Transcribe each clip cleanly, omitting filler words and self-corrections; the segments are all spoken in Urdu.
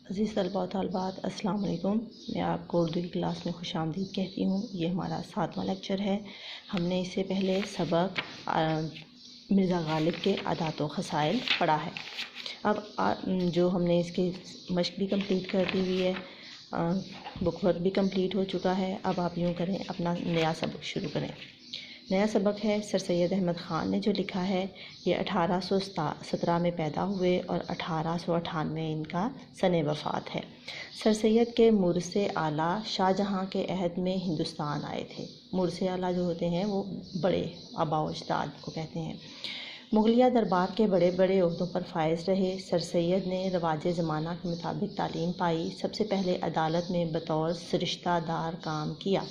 عزیز طلباء و طالبات، السلام علیکم۔ میں آپ کو اردو کی کلاس میں خوش آمدید کہتی ہوں۔ یہ ہمارا 7واں لیکچر ہے۔ ہم نے اس سے پہلے سبق مرزا غالب کے عادات و خصائل پڑھا ہے۔ اب جو ہم نے اس کی مشق بھی کمپلیٹ کر دی ہوئی ہے، بک ورک بھی کمپلیٹ ہو چکا ہے۔ اب آپ یوں کریں، اپنا نیا سبق شروع کریں۔ نیا سبق ہے سر سید احمد خان نے جو لکھا ہے۔ یہ 1817 میں پیدا ہوئے اور 1898 ان کا سن وفات ہے۔ سر سید کے مورث اعلیٰ شاہ جہاں کے عہد میں ہندوستان آئے تھے۔ مورث اعلیٰ جو ہوتے ہیں وہ بڑے آباء و اجداد کو کہتے ہیں۔ مغلیہ دربار کے بڑے بڑے عہدوں پر فائز رہے۔ سر سید نے رواج زمانہ کے مطابق تعلیم پائی۔ سب سے پہلے عدالت میں بطور سرشتہ دار کام کیا،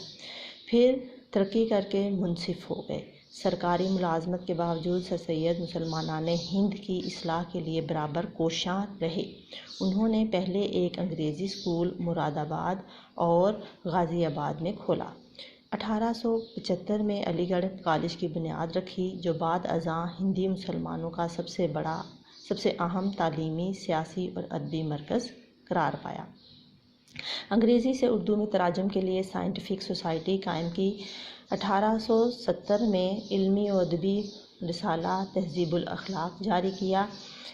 پھر ترقی کر کے منصف ہو گئے۔ سرکاری ملازمت کے باوجود سر سید مسلمانان ہند کی اصلاح کے لیے برابر کوشاں رہے۔ انہوں نے پہلے ایک انگریزی اسکول مراد آباد اور غازی آباد میں کھولا۔ 1875 میں علی گڑھ کالج کی بنیاد رکھی، جو بعد ازاں ہندی مسلمانوں کا سب سے اہم تعلیمی، سیاسی اور ادبی مرکز قرار پایا۔ انگریزی سے اردو میں تراجم کے لیے سائنٹیفک سوسائٹی قائم کی۔ 1870 میں علمی و ادبی رسالہ تہذیب الاخلاق جاری کیا۔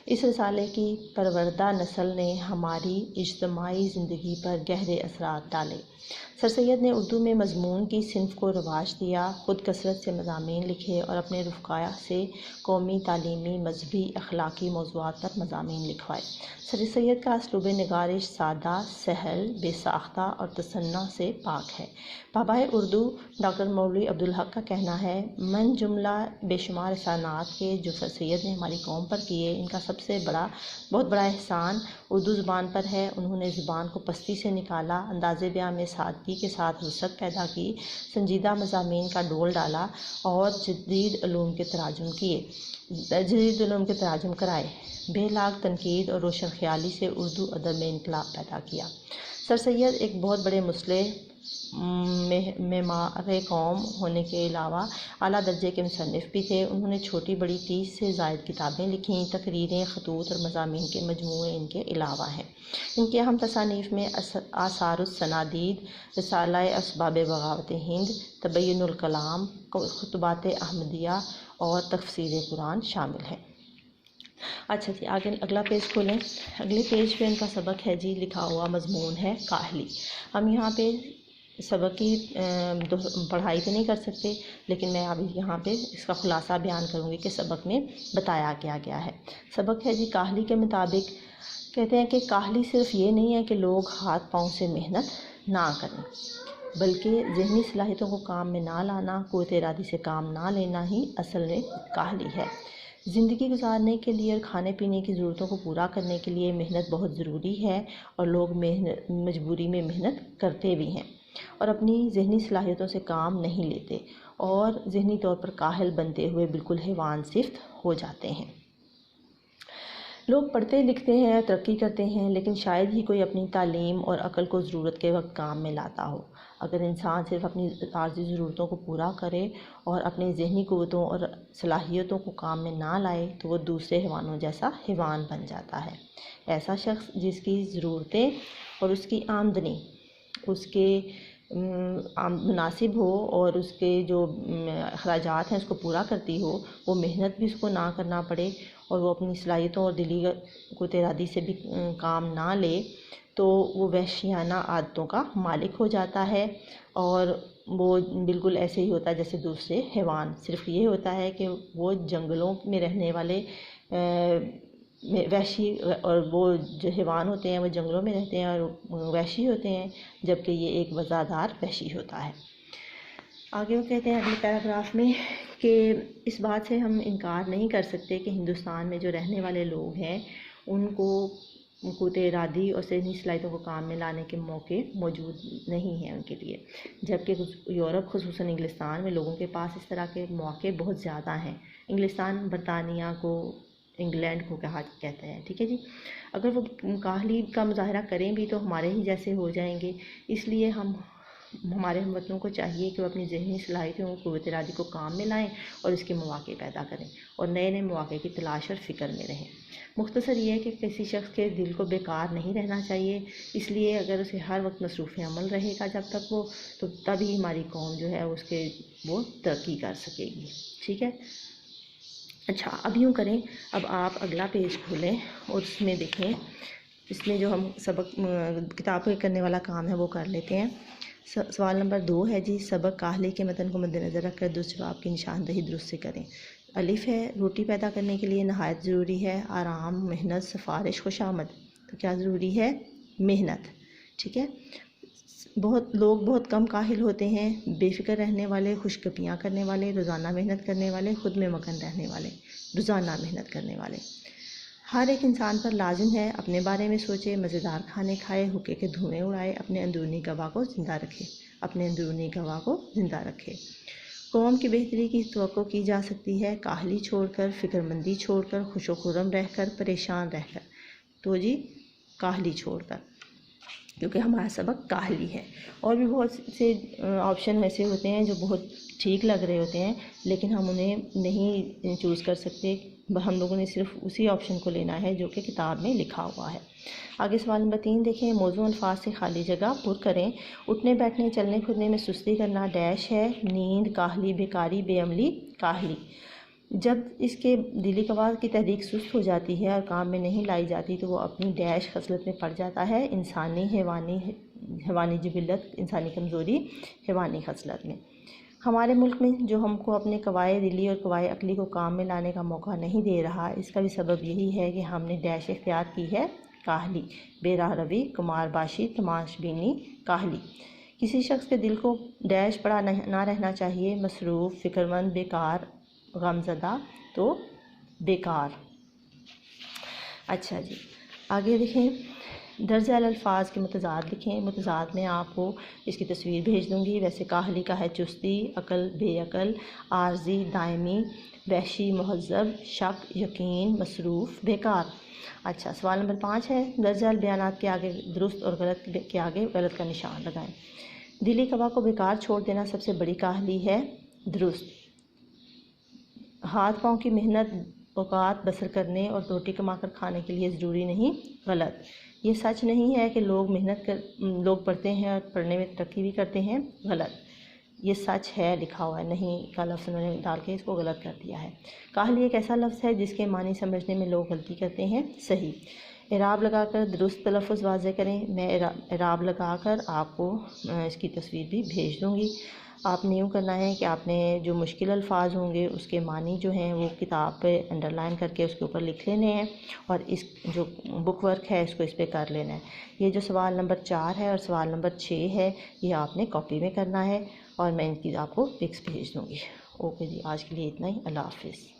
اس رسالے کی پروردہ نسل نے ہماری اجتماعی زندگی پر گہرے اثرات ڈالے۔ سر سید نے اردو میں مضمون کی صنف کو رواج دیا، خود کثرت سے مضامین لکھے اور اپنے رفقاء سے قومی، تعلیمی، مذہبی، اخلاقی موضوعات پر مضامین لکھوائے۔ سر سید کا اسلوب نگارش سادہ، سہل، بے ساختہ اور تصنع سے پاک ہے۔ بابائے اردو ڈاکٹر مولوی عبدالحق کا کہنا ہے، من جملہ بے شمار احسانات کے جو سر سید نے ہماری قوم پر کیے، ان کا بہت بڑا احسان اردو زبان پر ہے۔ انہوں نے زبان کو پستی سے نکالا، انداز بیاں میں سادگی کے ساتھ وسعت پیدا کی، سنجیدہ مضامین کا ڈول ڈالا اور جدید علوم کے تراجم کرائے۔ بے لاگ تنقید اور روشن خیالی سے اردو ادب میں انقلاب پیدا کیا۔ سر سید ایک بہت بڑے مصلح، معمار قوم ہونے کے علاوہ اعلیٰ درجے کے مصنف بھی تھے۔ انہوں نے چھوٹی بڑی 30 سے زائد کتابیں لکھیں، تقریریں، خطوط اور مضامین کے مجموعے ان کے علاوہ ہیں۔ ان کی اہم تصانیف میں آثار السنادید، رسالہ اسباب بغاوت ہند، تبین الکلام، خطبات احمدیہ اور تفسیر قرآن شامل ہیں۔ اچھا جی، آگے اگلا پیج کھولیں۔ اگلے پیج پہ ان کا سبق ہے جی، لکھا ہوا مضمون ہے کاہلی۔ ہم یہاں پہ سبق کی پڑھائی تو نہیں کر سکتے، لیکن میں ابھی یہاں پہ اس کا خلاصہ بیان کروں گی کہ سبق میں بتایا کیا گیا ہے۔ سبق ہے جی کاہلی کے مطابق، کہتے ہیں کہ کاہلی صرف یہ نہیں ہے کہ لوگ ہاتھ پاؤں سے محنت نہ کریں، بلکہ ذہنی صلاحیتوں کو کام میں نہ لانا، قوت ارادی سے کام نہ لینا ہی اصل میں کاہلی ہے۔ زندگی گزارنے کے لیے اور کھانے پینے کی ضرورتوں کو پورا کرنے کے لیے محنت بہت ضروری ہے، اور لوگ مجبوری میں محنت کرتے بھی ہیں اور اپنی ذہنی صلاحیتوں سے کام نہیں لیتے، اور ذہنی طور پر کاہل بنتے ہوئے بالکل حیوان صفت ہو جاتے ہیں۔ لوگ پڑھتے لکھتے ہیں اور ترقی کرتے ہیں، لیکن شاید ہی کوئی اپنی تعلیم اور عقل کو ضرورت کے وقت کام میں لاتا ہو۔ اگر انسان صرف اپنی عارضی ضرورتوں کو پورا کرے اور اپنی ذہنی قوتوں اور صلاحیتوں کو کام میں نہ لائے تو وہ دوسرے حیوانوں جیسا حیوان بن جاتا ہے۔ ایسا شخص جس کی ضرورتیں اور اس کی آمدنی اس کے مناسب ہو اور اس کے جو اخراجات ہیں اس کو پورا کرتی ہو، وہ محنت بھی اس کو نہ کرنا پڑے اور وہ اپنی صلاحیتوں اور دلی قوت ارادی سے بھی کام نہ لے، تو وہ وحشیانہ عادتوں کا مالک ہو جاتا ہے، اور وہ بالکل ایسے ہی ہوتا ہے جیسے دوسرے حیوان۔ صرف یہ ہوتا ہے کہ وہ جنگلوں میں رہنے والے وحشی، اور وہ جو حیوان ہوتے ہیں وہ جنگلوں میں رہتے ہیں اور وحشی ہوتے ہیں، جبکہ یہ ایک وفادار وحشی ہوتا ہے۔ آگے وہ کہتے ہیں اگلے پیراگراف میں کہ اس بات سے ہم انکار نہیں کر سکتے کہ ہندوستان میں جو رہنے والے لوگ ہیں ان کو قوت ارادی اور ذہنی صلاحیتوں کو کام میں لانے کے موقع موجود نہیں ہیں ان کے لیے، جبکہ یورپ خصوصاً انگلستان میں لوگوں کے پاس اس طرح کے مواقع بہت زیادہ ہیں۔ انگلستان برطانیہ کو، انگلینڈ کو کہتے ہیں، ٹھیک ہے جی۔ اگر وہ کاہلی کا مظاہرہ کریں بھی تو ہمارے ہی جیسے ہو جائیں گے، اس لیے ہم ہمارے ہم وطنوں کو چاہیے کہ وہ اپنی ذہنی صلاحیتوں قوت ارادی کو کام میں لائیں اور اس کے مواقع پیدا کریں اور نئے نئے مواقع کی تلاش اور فکر میں رہیں۔ مختصر یہ ہے کہ کسی شخص کے دل کو بیکار نہیں رہنا چاہیے، اس لیے اگر اسے ہر وقت مصروف عمل رہے گا جب تک وہ، تو تبھی ہماری قوم جو ہے وہ ترقی کر سکے گی۔ ٹھیک ہے، اچھا اب یوں کریں، اب آپ اگلا پیج کھولیں اور اس میں دیکھیں، اس میں جو ہم سبق کتاب پہ کرنے والا کام ہے وہ کر لیتے ہیں۔ سوال نمبر 2 ہے جی، سبق کاہلی کے متن کو مد نظر رکھ کر درست جواب کی نشاندہی درست سے کریں۔ الف ہے، روٹی پیدا کرنے کے لیے نہایت ضروری ہے آرام، محنت، سفارش، خوش آمد۔ تو کیا ضروری ہے؟ محنت۔ ٹھیک ہے، بہت کم کاہل ہوتے ہیں، بے فکر رہنے والے، خوش گپیاں کرنے والے، روزانہ محنت کرنے والے، خود میں مگن رہنے والے، روزانہ محنت کرنے والے۔ ہر ایک انسان پر لازم ہے اپنے بارے میں سوچے، مزیدار کھانے کھائے، حقے کے دھوئیں اڑائے، اپنے اندرونی گواہ کو زندہ رکھے۔ قوم کی بہتری کی توقع کی جا سکتی ہے کاہلی چھوڑ کر، فکر مندی چھوڑ کر، خوش و خرم رہ کر، پریشان رہ کر۔ تو جی کاہلی چھوڑ کر، کیونکہ ہمارا سبق کاہلی ہے۔ اور بھی بہت سے آپشن ایسے ہوتے ہیں جو بہت ٹھیک لگ رہے ہوتے ہیں، لیکن ہم انہیں نہیں چوز کر سکتے، ہم لوگوں نے صرف اسی آپشن کو لینا ہے جو کہ کتاب میں لکھا ہوا ہے۔ آگے سوال نمبر 3 دیکھیں، موضوع الفاظ سے خالی جگہ پر کریں۔ اٹھنے بیٹھنے چلنے پھرنے میں سستی کرنا ڈیش ہے، نیند، کاہلی، بیکاری، بے عملی، کاہلی۔ جب اس کے دلی قواعد کی تحریک سست ہو جاتی ہے اور کام میں نہیں لائی جاتی تو وہ اپنی ڈیش خصلت میں پڑ جاتا ہے، انسانی حیوانی جبلت، انسانی کمزوری، حیوانی خصلت میں۔ ہمارے ملک میں جو ہم کو اپنے قوائے دلی اور قوائے عقلی کو کام میں لانے کا موقع نہیں دے رہا، اس کا بھی سبب یہی ہے کہ ہم نے ڈیش اختیار کی ہے، کاہلی، بے راہ روی، کمار باشی، تماش بینی، کاہلی۔ کسی شخص کے دل کو ڈیش پڑا نہ رہنا چاہیے، مصروف، فکر مند، بیکار، غم زدہ، تو بیکار۔ اچھا جی، آگے دیکھیں، درج ذیل الفاظ کے متضاد لکھیں۔ متضاد میں آپ کو اس کی تصویر بھیج دوں گی۔ ویسے کاہلی کا ہے چستی، عقل، بے عقل، عارضی، دائمی، وحشی، مہذب، شک، یقین، مصروف، بیکار۔ اچھا سوال نمبر 5 ہے، درج ذیل بیانات کے آگے درست اور غلط کے آگے غلط کا نشان لگائیں۔ دلی قوا کو بیکار چھوڑ دینا سب سے بڑی کاہلی ہے، درست۔ ہاتھ پاؤں کی محنت اوقات بسر کرنے اور روٹی کما کر کھانے کے لیے ضروری نہیں، غلط۔ یہ سچ نہیں ہے کہ لوگ پڑھتے ہیں اور پڑھنے میں ترقی بھی کرتے ہیں، غلط۔ یہ سچ ہے، لکھا ہوا ہے، نہیں کا لفظ انہوں نے ڈال کے اس کو غلط کر دیا ہے۔ کاہلی ایک ایسا لفظ ہے جس کے معنی سمجھنے میں لوگ غلطی کرتے ہیں، صحیح۔ اعراب لگا کر درست تلفظ واضح کریں۔ میں اعراب لگا کر آپ کو اس کی تصویر بھی بھیج دوں گی۔ آپ نے یوں کرنا ہے کہ آپ نے جو مشکل الفاظ ہوں گے اس کے معنی جو ہیں وہ کتاب پہ انڈر لائن کر کے اس کے اوپر لکھ لینے ہیں، اور اس جو بک ورک ہے اس کو اس پہ کر لینا ہے۔ یہ جو سوال نمبر 4 ہے اور سوال نمبر 6 ہے یہ آپ نے کاپی میں کرنا ہے، اور میں ان کی آپ کو پکس بھیج دوں گی۔ اوکے جی، آج کے لیے اتنا ہی، اللہ حافظ۔